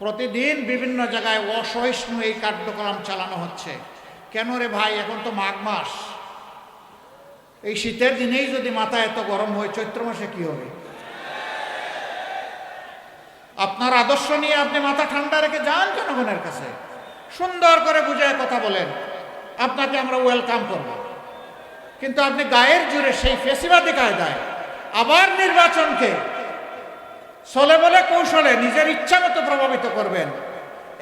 প্রতিদিন বিভিন্ন জায়গায় অসহিষ্ণু এই কার্যক্রম চালানো হচ্ছে। কেন রে ভাই, এখন তো মাঘ মাস, এই শীতের দিনেই যদি মাথা এত গরম হয়, চৈত্র মাসে কি হবে? আপনার আদর্শ নিয়ে আপনি মাথা ঠান্ডা রেখে যান জনগণের কাছে, সুন্দর করে বুঝায় কথা বলেন, আপনাকে আমরা ওয়েলকাম করব। কিন্তু আপনি গায়ের জোরে সেই ফেসিবাদী কায়দায় আবার নির্বাচনকে চলে বলে কৌশলে নিজের ইচ্ছা মতো প্রভাবিত করবেন।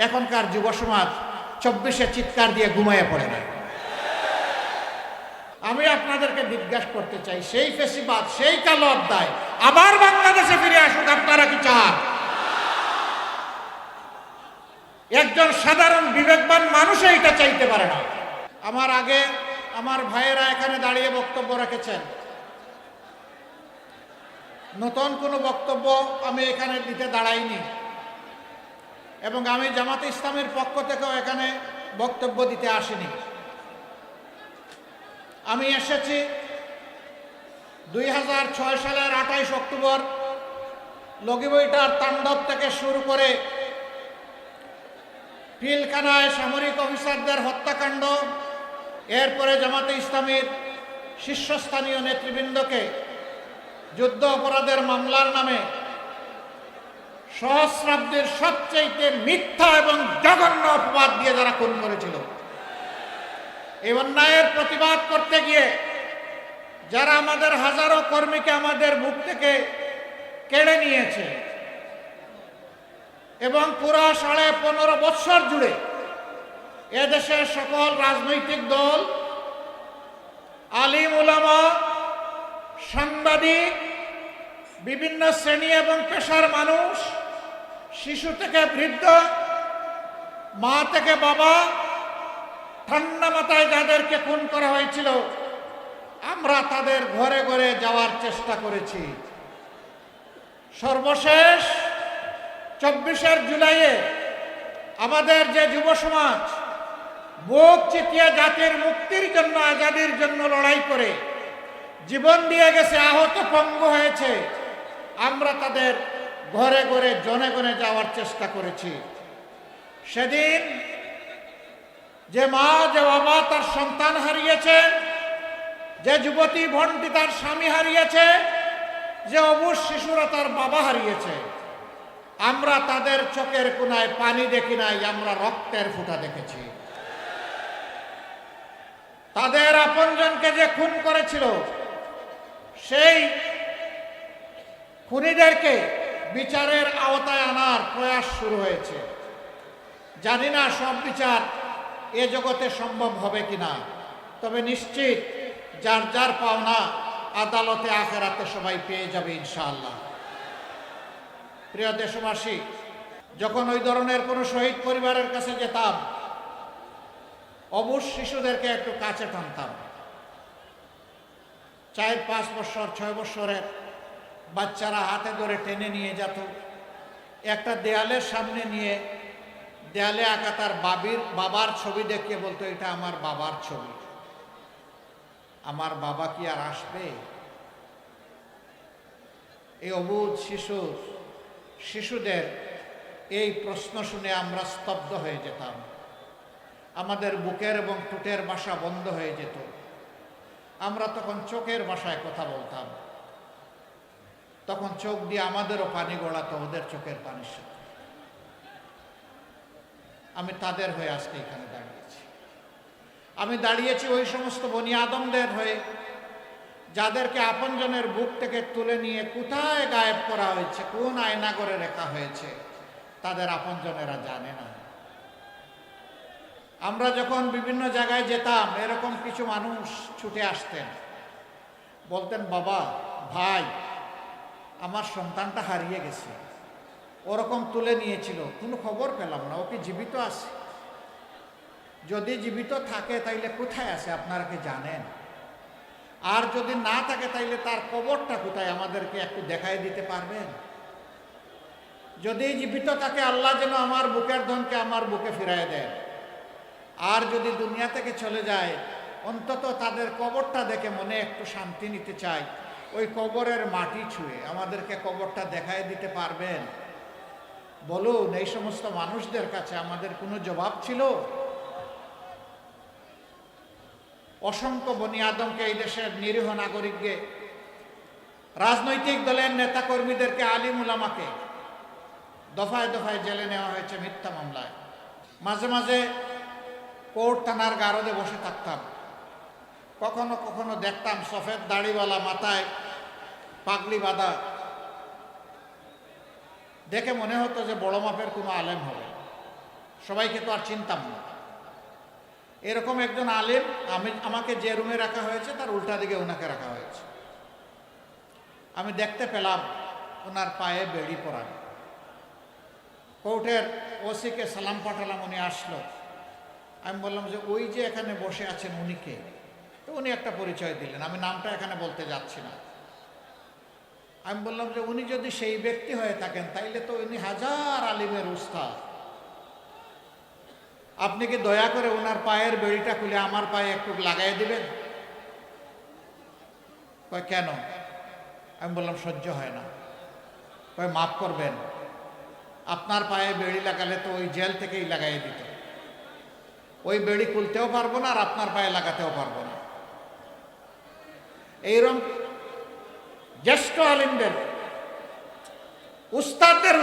এখনকার যুব সমাজ 24-এ চিৎকার দিয়ে ঘুমাইয়া পড়ে না। আমি আপনাদেরকে জিজ্ঞাসা করতে চাই, সেই ফেসিবাদ, সেই কালো অধ্যায় আবার বাংলাদেশে ফিরে আসুক, আপনারা কি চান? একজন সাধারণ বিবেকবান মানুষ এটা চাইতে পারে না। আমার আগে আমার ভাইয়েরা এখানে দাঁড়িয়ে বক্তব্য রেখেছেন। নতুন কোনো বক্তব্য আমি এখানে দিতে দাঁড়াইনি, এবং আমি জামাতে ইসলামের পক্ষ থেকেও এখানে বক্তব্য দিতে আসিনি। আমি এসেছি 2006 সালের 28 অক্টোবর লগিবইটার তাণ্ডব থেকে শুরু করে পিলখানায় সামরিক অফিসারদের হত্যাকাণ্ড, এরপরে জামাতে ইসলামীর শীর্ষস্থানীয় নেতৃবৃন্দকে যুদ্ধ অপরাধের মামলার নামে সহস্রাব্দের সবচেয়ে মিথ্যা এবং জঘন্য অপবাদ দিয়ে যারা খুন করেছিল, এই অন্যায়ের প্রতিবাদ করতে গিয়ে যারা আমাদের হাজারো কর্মীকে আমাদের বুক থেকে কেড়ে নিয়েছে, এবং পুরো 15.5 বৎসর জুড়ে এদেশের সকল রাজনৈতিক দল, আলিম উলামা, সাংবাদিক, বিভিন্ন শ্রেণী এবং পেশার মানুষ, শিশু থেকে বৃদ্ধ, মা থেকে বাবা, ঠান্ডা মাথায় যাদেরকে খুন করা হয়েছিল, আমরা তাদের ঘরে ঘরে যাওয়ার চেষ্টা করেছি। সর্বশেষ 24 জুলাইয়ে আমাদের যে যুব সমাজ বুক চিতিয়ে জাতির মুক্তির জন্য, আজাদির জন্য লড়াই করে জীবন দিয়ে গেছে, আহত পঙ্গু হয়েছে, আমরা তাদের ঘরে ঘরে জনে গনে যাওয়ার চেষ্টা করেছি। সেদিন যে মা, যে বাবা তার সন্তান হারিয়েছে, যে যুবতী বোনটি তার স্বামী হারিয়েছে, যে অবুঝ শিশুরা তার বাবা হারিয়েছে, আমরা তাদের চোখের কোণায় পানি দেখি নাই, আমরা রক্তের ফোঁটা দেখেছি। তাদের আপনজনকে যে খুন করেছিল, সেই খুনিদেরকে বিচারের আওতায় আনার প্রয়াস শুরু হয়েছে। জানি না সব বিচার এ জগতে সম্ভব হবে কিনা, তবে নিশ্চিত যার যার পাওনা আদালতে আখেরাতে সবাই পেয়ে যাবে ইনশাআল্লাহ। প্রিয় দেশবাসী, যখন ওই ধরনের কোনো শহীদ পরিবারের কাছে যেতাম, অবুঝ শিশুদেরকে একটু কাছে টানতাম। 4-5 বছর 6 বছরের বাচ্চারা হাতে ধরে টেনে নিয়ে যেত, একটা দেয়ালের সামনে নিয়ে দেয়ালে আঁকা তার বাবার ছবি দেখিয়ে বলতো, এটা আমার বাবার ছবি। আমার বাবা কি আর আসবে? এই অবুঝ শিশুদের এই প্রশ্ন শুনে আমরা স্তব্ধ হয়ে যেতাম। আমাদের বুকের এবং ঠোঁটের ভাষা বন্ধ হয়ে যেত। আমরা তখন চোখের ভাষায় কথা বলতাম। তখন চোখ দিয়ে আমাদেরও পানি গড়াতো ওদের চোখের পানির সাথে। আমি তাদের হয়ে আজকে এখানে দাঁড়িয়েছি। আমি দাঁড়িয়েছি ওই সমস্ত বনি আদমদের হয়ে, যাদেরকে আপনজনের বুক থেকে তুলে নিয়ে কোথায় গায়েব করা হয়েছে, কোন আয়না করে রেখা হয়েছে, তাদের আপনজনেরা জানে না। আমরা যখন বিভিন্ন জায়গায় যেতাম, এরকম কিছু মানুষ ছুটে আসতেন, বলতেন, বাবা, ভাই, আমার সন্তানটা হারিয়ে গেছে, ওরকম তুলে নিয়েছিল, কোনো খবর পেলাম না, ও কি জীবিত আছে? যদি জীবিত থাকে তাইলে কোথায় আছে আপনারা কি জানেন? আর যদি না থাকে তাইলে তার কবরটা কোথায় আমাদেরকে একটু দেখাই দিতে পারবেন? যদি জীবিত থাকে, আল্লাহ যেন আমার বুকের ধনকে আমার বুকে ফিরাই দেন। আর যদি দুনিয়া থেকে চলে যায়, অন্তত তাদের কবরটা দেখে মনে একটু শান্তি নিতে চাই। ওই কবরের মাটি ছুঁয়ে আমাদেরকে কবরটা দেখাই দিতে পারবেন? বলুন, এই সমস্ত মানুষদের কাছে আমাদের কোনো জবাব ছিল? অসংখ্য বনি আদমকে, এই দেশের নিরীহ নাগরিককে, রাজনৈতিক দলের নেতাকর্মীদেরকে, আলিম উলামাকে দফায় দফায় জেলে নেওয়া হয়েছে মিথ্যা মামলায়। মাঝে মাঝে কোর্ট থানার গারদে বসে থাকতাম। কখনো কখনো দেখতাম সফেদ দাড়িওয়ালা, মাথায় পাগড়ি বাঁধা, দেখে মনে হতো যে বড় মাপের কোনো আলেম হবে। সবাইকে তো আর চিনতাম না। এরকম একজন আলেম, আমাকে যে রুমে রাখা হয়েছে তার উল্টা দিকে ওনাকে রাখা হয়েছে। আমি দেখতে পেলাম ওনার পায়ে বেড়ি পরানো। কোর্টের ওসিকে সালাম পাঠালাম, উনি আসলো। আমি বললাম যে ওই যে এখানে বসে আছেন উনি কে? তো উনি একটা পরিচয় দিলেন, আমি নামটা এখানে বলতে যাচ্ছি না। আমি বললাম যে উনি যদি সেই ব্যক্তি হয়ে থাকেন তাইলে তো উনি হাজার আলিমের উস্তাদ। আপনি কি দয়া করে ওনার পায়ের বেড়িটা খুলে আমার পায়ে একটু লাগাই দিবেন? কয় কেন? আমি বললাম সহ্য হয় না। কয় মাফ করবেন, আপনার পায়ে বেড়ি লাগালে তো ওই জেল থেকেই লাগাই দিত। ওই বেড়ি খুলতেও পারবো না আর আপনার পায়ে লাগাতেও পারবো না। এইরকম জ্যেষ্ঠ আলিমদের, উস্তাদদের,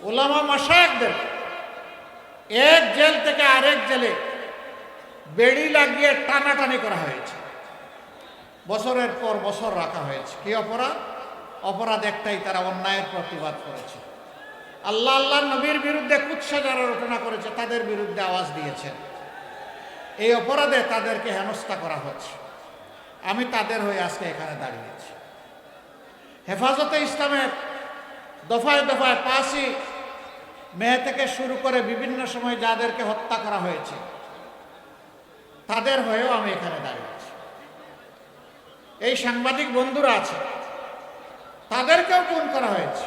ওলামা মাশায়েখদের এক জেল থেকে আরেক জেলে বেড়ি লাগিয়ে টানাটানি করা হয়েছে। বছরের পর বছর রাখা হয়েছে। কি অপরাধ? অপরাধ একটাই, তারা অন্যায়ের প্রতিবাদ করেছে। আল্লাহ আল্লাহ নবীর বিরুদ্ধে কুৎসা যারা রচনা করেছে তাদের বিরুদ্ধে আওয়াজ দিয়েছেন। এই অপরাধে তাদেরকে হেনস্থা করা হচ্ছে। আমি তাদের হয়ে আজকে এখানে দাঁড়িয়েছি। হেফাজতে ইসলামের দফায় দফায় 5ই মে থেকে শুরু করে বিভিন্ন সময় যাদেরকে হত্যা করা হয়েছে তাদের হয়েও আমি এখানে দাঁড়িয়েছি। এই সাংবাদিক বন্ধুরা আছে, তাদেরকেও খুন করা হয়েছে।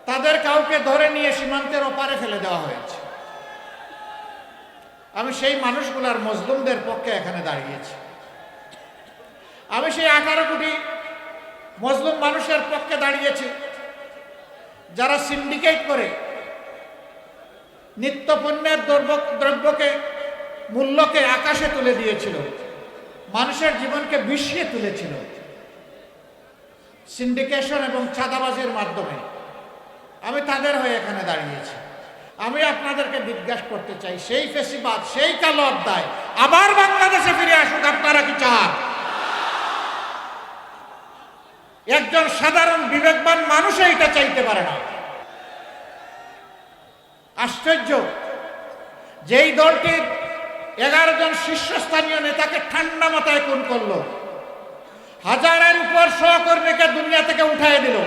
তাদের কাউকে ধরে নিয়ে সীমান্তের ওপারে ফেলে দেওয়া হয়েছে। আমি সেই মানুষগুলার, মজলুমদের পক্ষে এখানে দাঁড়িয়েছি। আমি সেই 18 কোটি মজলুম মানুষের পক্ষে দাঁড়িয়েছি যারা সিন্ডিকেট করে নিত্য পণ্যের দ্রব্যকে, মূল্যকে আকাশে তুলে দিয়েছিল, মানুষের জীবনকে বিষিয়ে তুলেছিল সিন্ডিকেশন এবং চাঁদাবাজির মাধ্যমে। আমি তাদের হয়ে এখানে দাঁড়িয়েছি। আমি আপনাদেরকে জিজ্ঞাসা করতে চাই, সেই ফেসিবাদ, সেই কালো অধ্যায় আবার বাংলাদেশে ফিরে আসুক, আপনারা কি চান? একজন সাধারণ বিবেকবান মানুষ এটা চাইতে পারে না। আশ্চর্য, যেই দলটির 11 জন শীর্ষস্থানীয় নেতাকে ঠান্ডা মাথায় খুন করলো, হাজারের উপর সহকর্মীকে দুনিয়া থেকে উঠাই দিল,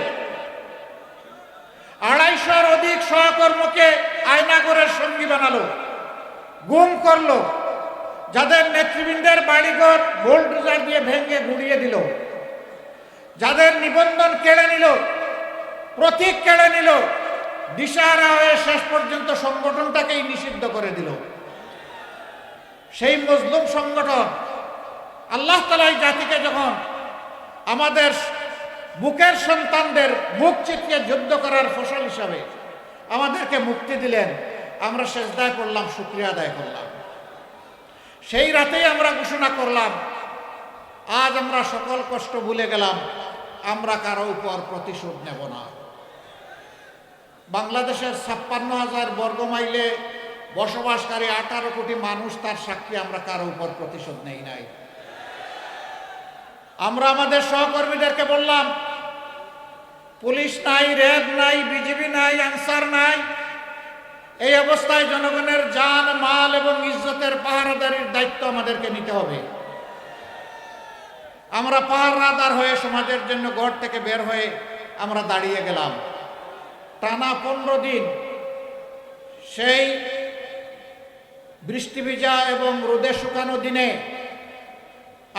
250-র অধিক সহকর্মীকে আয়নাগরের সঙ্গী বানালো, গুম করলো, যাদের নেতৃবৃন্দের বাড়িঘর বুলডোজার দিয়ে ভেঙে গুড়িয়ে দিল, যাদের নিবন্ধন কেড়ে নিল, প্রতীক কেড়ে নিল, দিশাহারা হয়ে শেষ পর্যন্ত সংগঠনটাকেই নিষিদ্ধ করে দিল। সেই মজলুম সংগঠন আল্লাহ তাআলা এই জাতিকে যখন আমাদের বুকের সন্তানদের বুক চিতিয়ে যুদ্ধ করার ফসল হিসাবে আমাদেরকে মুক্তি দিলেন, আমরা সেজদায় পড়লাম, শুকরিয়া আদায় করলাম। সেই রাতেই আমরা ঘোষণা করলাম, আজ আমরা সকল কষ্ট ভুলে গেলাম, আমরা কারো উপর প্রতিশোধ নেব না। বাংলাদেশের 56,000 বর্গ মাইলে বসবাসকারী 18 কোটি মানুষ, তার সাক্ষী আমরা কারো উপর প্রতিশোধ নেই নাই। আমরা আমাদের সহকর্মীদেরকে বললাম, পুলিশ নাই, র্যাব নাই, বিজিবি নাই, আনসার নাই, এই অবস্থায় জনগণের জান, মাল এবং ইজ্জতের পাহারাদারির দায়িত্ব আমাদেরকে নিতে হবে। আমরা পাহারাদার হয়ে সমাজের জন্য ঘর থেকে বের হয়ে আমরা দাঁড়িয়ে গেলাম। টানা 15 দিন সেই বৃষ্টি ভিজা এবং রোদে শুকানো দিনে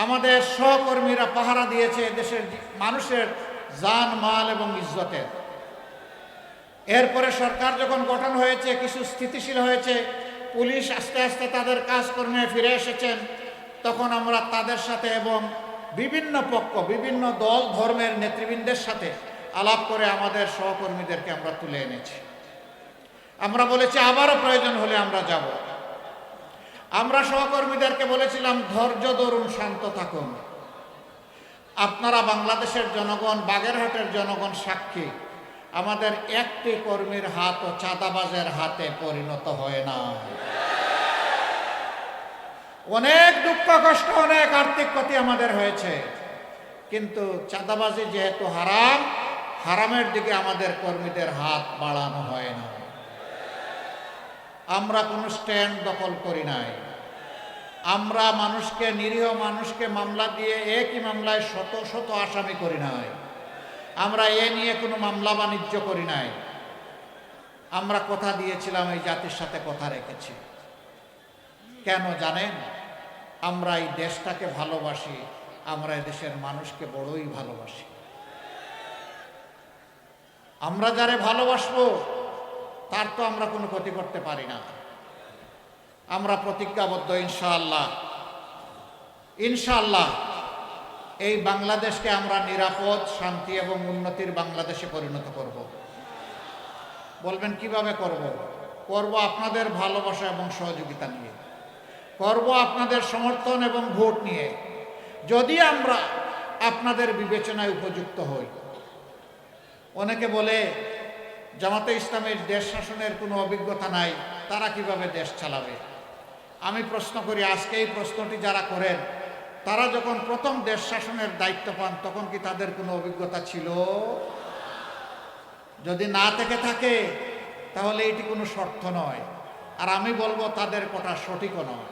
আমাদের সহকর্মীরা পাহারা দিয়েছে দেশের মানুষের জান, মাল এবং ইজ্জতের। এরপরে সরকার যখন গঠন হয়েছে, কিছু স্থিতিশীল হয়েছে, পুলিশ আস্তে আস্তে তাদের কাজকর্মে ফিরে এসেছেন, তখন আমরা তাদের সাথে এবং বিভিন্ন পক্ষ, বিভিন্ন দল ধর্মের নেতৃবৃন্দের সাথে আলাপ করে আমাদের সহকর্মীদেরকে আমরা তুলে এনেছি। আমরা বলেছি আবারও প্রয়োজন হলে আমরা যাব। আমরা সহকর্মীদেরকে বলেছিলাম ধৈর্য ধরুন, শান্ত থাকুন। আপনারা বাংলাদেশের জনগণ, বাগেরহাটের জনগণ সাক্ষী, আমাদের একটি কর্মীর হাতও চাঁদাবাজের হাতে পরিণত হয় না। অনেক দুঃখ কষ্ট, অনেক আর্থিক ক্ষতি আমাদের হয়েছে, কিন্তু চাঁদাবাজি যেহেতু হারাম, হারামের দিকে আমাদের কর্মীদের হাত বাড়ানো হয় না। আমরা কোনো স্ট্যান্ড দখল করি নাই। আমরা মানুষকে, নিরীহ মানুষকে মামলা দিয়ে একই মামলায় শত শত আসামি করি নাই। আমরা এ নিয়ে কোনো মামলা বাণিজ্য করি নাই। আমরা কথা দিয়েছিলাম, এই জাতির সাথে কথা রেখেছি। কেন জানেন? আমরা এই দেশটাকে ভালোবাসি, আমরা এই দেশের মানুষকে বড়ই ভালোবাসি। আমরা যারে ভালোবাসবো তার তো আমরা কোনো ক্ষতি করতে পারি না। আমরা প্রতিজ্ঞাবদ্ধ, ইনশাআল্লাহ ইনশাআল্লাহ এই বাংলাদেশকে আমরা নিরাপদ, শান্তি এবং উন্নতির বাংলাদেশে পরিণত করব। বলবেন কিভাবে করব? করব আপনাদের ভালোবাসা এবং সহযোগিতা নিয়ে, করব আপনাদের সমর্থন এবং ভোট নিয়ে। যদি আমরা আপনাদের বিবেচনায় উপযুক্ত হই। অনেকে বলে জামাতে ইসলামের দেশ শাসনের কোনো অভিজ্ঞতা নাই, তারা কিভাবে দেশ চালাবে? আমি প্রশ্ন করি, আজকে এই প্রশ্নটি যারা করেন, তারা যখন প্রথম দেশ শাসনের দায়িত্ব পান তখন কি তাদের কোনো অভিজ্ঞতা ছিল? যদি না থেকে থাকে তাহলে এটি কোনো শর্ত নয়, আর আমি বলবো তাদের কথা সঠিকও নয়।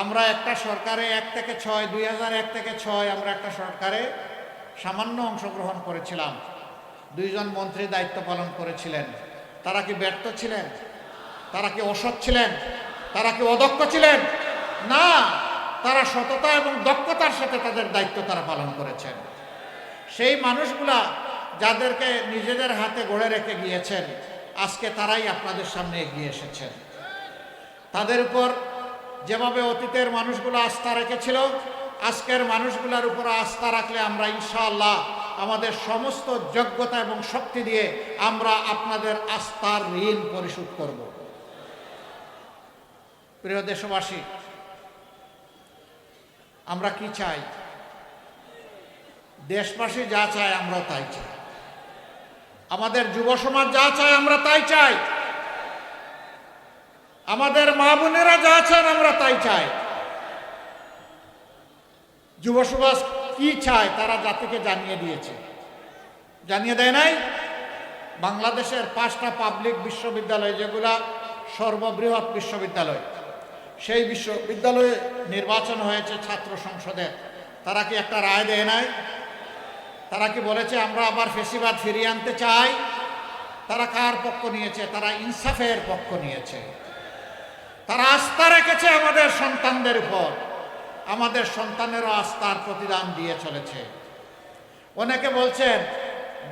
আমরা একটা সরকারে 1 থেকে 6, 2001 থেকে 6 আমরা একটা সরকারে সামান্য অংশগ্রহণ করেছিলাম। 2 জন মন্ত্রী দায়িত্ব পালন করেছিলেন। তারা কি ব্যর্থ ছিলেন? তারা কি অসৎ ছিলেন? তারা কি অদক্ষ ছিলেন? না, তারা সততা এবং দক্ষতার সাথে তাদের দায়িত্ব তারা পালন করেছেন। সেই মানুষগুলা যাদেরকে নিজেদের হাতে গড়ে রেখে গিয়েছেন, আজকে তারাই আপনাদের সামনে এগিয়ে এসেছেন। তাদের উপর যেভাবে অতীতের মানুষগুলো আস্থা রেখেছিল, আজকের মানুষগুলোর উপর আস্থা রাখলে আমরা ইনশাআল্লাহ আমাদের সমস্ত যোগ্যতা এবং শক্তি দিয়ে আমরা আপনাদের আস্থার ঋণ পরিশোধ করব। প্রিয় দেশবাসী, আমরা কি চাই? দেশবাসী যা চায় আমরা তাই চাই। আমাদের যুব সমাজ যা চায় আমরা তাই চাই। আমাদের মা বোনেরা যা চান আমরা তাই চাই। যুব সমাজ কি চায় তারা জাতিকে জানিয়ে দিয়েছে। জানিয়ে দেয় নাই? বাংলাদেশের 5টা পাবলিক বিশ্ববিদ্যালয়, যেগুলা সর্ববৃহৎ বিশ্ববিদ্যালয়, সেই বিশ্ববিদ্যালয়ে নির্বাচন হয়েছে ছাত্র সংসদের। তারা কি একটা রায় দেয় নাই? তারা কি বলেছে আমরা আবার ফেসিবাদ ফিরিয়ে আনতে চাই? তারা কার পক্ষ নিয়েছে? তারা ইনসাফের পক্ষ নিয়েছে। তারা আস্থা রেখেছে আমাদের সন্তানদের উপর। আমাদের সন্তানেরও আস্থার প্রতিদান দিয়ে চলেছে। অনেকে বলছেন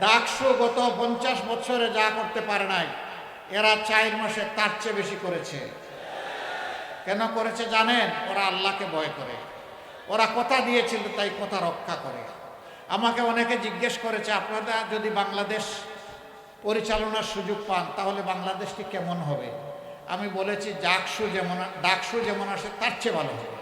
ডাকসু গত 50 বছরে যা করতে পারে নাই, এরা 4 মাসে তার চেয়ে বেশি করেছে। কেন করেছে জানেন? ওরা আল্লাহকে ভয় করে। ওরা কথা দিয়েছিল তাই কথা রক্ষা করে। আমাকে অনেকে জিজ্ঞেস করেছে, আপনারা যদি বাংলাদেশ পরিচালনার সুযোগ পান তাহলে বাংলাদেশটি কেমন হবে? আমি বলেছি ডাকসু যেমন আসে তার চেয়ে ভালো হবে।